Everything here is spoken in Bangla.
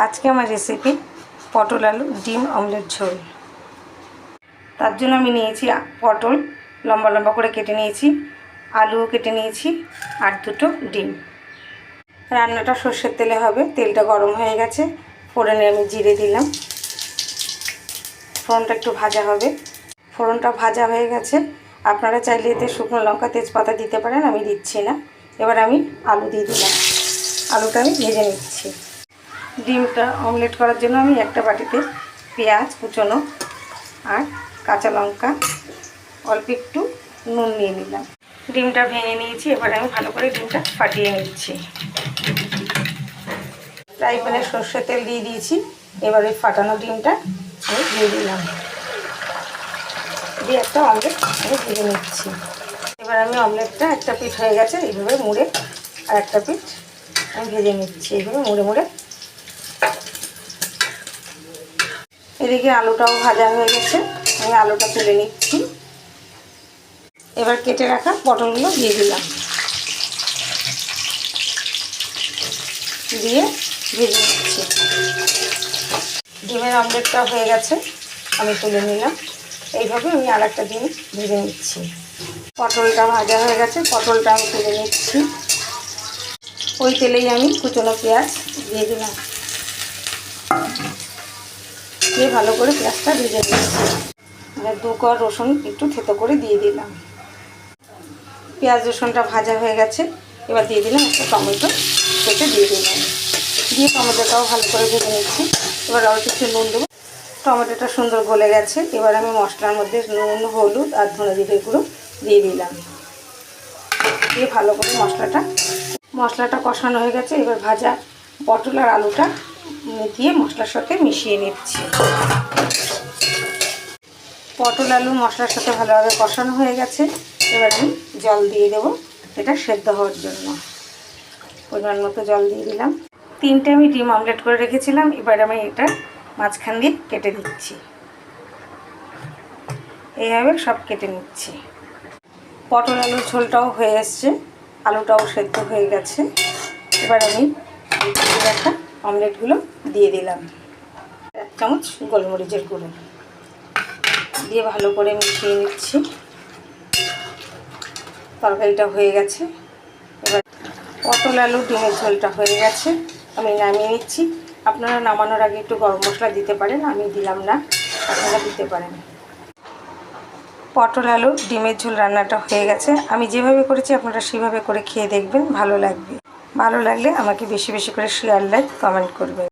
আজকে আমার রেসিপি পটল আলু ডিম অমলেট ঝোল। তার জন্য আমি নিয়েছি পটল লম্বা লম্বা করে কেটে নিয়েছি, আলুও কেটে নিয়েছি আর দুটো ডিম। রান্নাটা সর্ষের তেলে হবে। তেলটা গরম হয়ে গেছে, ফোড়নে আমি জিরে দিলাম। ফোড়নটা একটু ভাজা হবে। ফোড়নটা ভাজা হয়ে গেছে। আপনারা চাইলে এতে শুকনো লঙ্কা তেজপাতা দিতে পারেন, আমি দিচ্ছি না। এবার আমি আলু দিয়ে দিলাম। আলুটা আমি ভেজে নিচ্ছি। ডিমটা অমলেট করার জন্য আমি একটা বাটিতে পেঁয়াজ কুচনো আর কাঁচা লঙ্কা অল্প একটু নুন নিয়ে নিলাম। ডিমটা ভেঙে নিয়েছি। এবার আমি ভালো করে ডিমটা ফাটিয়ে নিচ্ছি। ফ্রাই প্যানে সর্ষের তেল দিয়ে দিয়েছি। এবার ওই ফাটানো ডিমটা আমি দিয়ে দিলাম, দিয়ে একটা অমলেট আমি ভেজে নিচ্ছি। এবার আমি অমলেটটা একটা পিঠ হয়ে গেছে, এইভাবে মুড়ে আর একটা পিঠ আমি ভেজে নিচ্ছি। এইভাবে মুড়ে মুড়ে। এদিকে আলুটাও ভাজা হয়ে গেছে, আমি আলুটা তুলে নিচ্ছি। এবার কেটে রাখা পটলগুলো দিয়ে দিলাম, দিয়ে ভেজে নিচ্ছি। ডিমের অমলেটটা হয়ে গেছে, আমি তুলে নিলাম। এইভাবে আমি আর একটা ডিম ভেজে নিচ্ছি। পটলটা ভাজা হয়ে গেছে, পটলটা আমি তুলে নিচ্ছি। ওই তেলেই আমি কুচনো পেঁয়াজ দিয়ে দিলাম, দিয়ে ভালো করে পেঁয়াজটা ভেজে নিচ্ছি। আর 2 কোয়া রসুন একটু থেতো করে দিয়ে দিলাম। পেঁয়াজ রসুনটা ভাজা হয়ে গেছে। এবার দিয়ে দিলাম একটা টমেটো কেটে দিয়ে দিলাম, দিয়ে টমেটোটাও ভালো করে ভেজে নিচ্ছি। এবার অল্প একটু নুন দেবো। টমেটোটা সুন্দর গলে গেছে। এবার আমি মশলার মধ্যে নুন, হলুদ আর ধনে জিরে গুঁড়ো দিয়ে দিলাম, দিয়ে ভালো করে মশলাটা কষানো হয়ে গেছে। এবার ভাজা পটল আর আলুটা দিয়ে মশলার সাথে মিশিয়ে নিচ্ছি। পটল আলু মশলার সাথে ভালোভাবে কষানো হয়ে গেছে। এবার আমি জল দিয়ে দেবো এটা সেদ্ধ হওয়ার জন্য। পরিমাণ মতো জল দিয়ে দিলাম। 3টে আমি ডিম অমলেট করে রেখেছিলাম। এবার আমি এটা মাঝখান দিয়ে কেটে দিচ্ছি। এইভাবে সব কেটে নিচ্ছি। পটল আলুর ঝোলটাও হয়ে এসছে, আলুটাও সেদ্ধ হয়ে গেছে। এবার আমি কেটে রাখা অমলেটগুলো দিয়ে দিলাম। 1 চামচ গোলমরিচের গুঁড়ো দিয়ে ভালো করে মিশিয়ে নিচ্ছি। তরকারিটা হয়ে গেছে। এবার পটল আলু ডিমের ঝোলটা হয়ে গেছে, আমি নামিয়ে নিচ্ছি। আপনারা নামানোর আগে একটু গরম মশলা দিতে পারেন, আমি দিলাম না, আপনারা দিতে পারেন। পটল আলু ডিমের ঝোল রান্নাটা হয়ে গেছে। আমি যেভাবে করেছি আপনারা সেভাবে করে খেয়ে দেখবেন, ভালো লাগবে। ভালো লাগলে আমাকে বেশি বেশি করে শেয়ার, লাইক, কমেন্ট করবেন।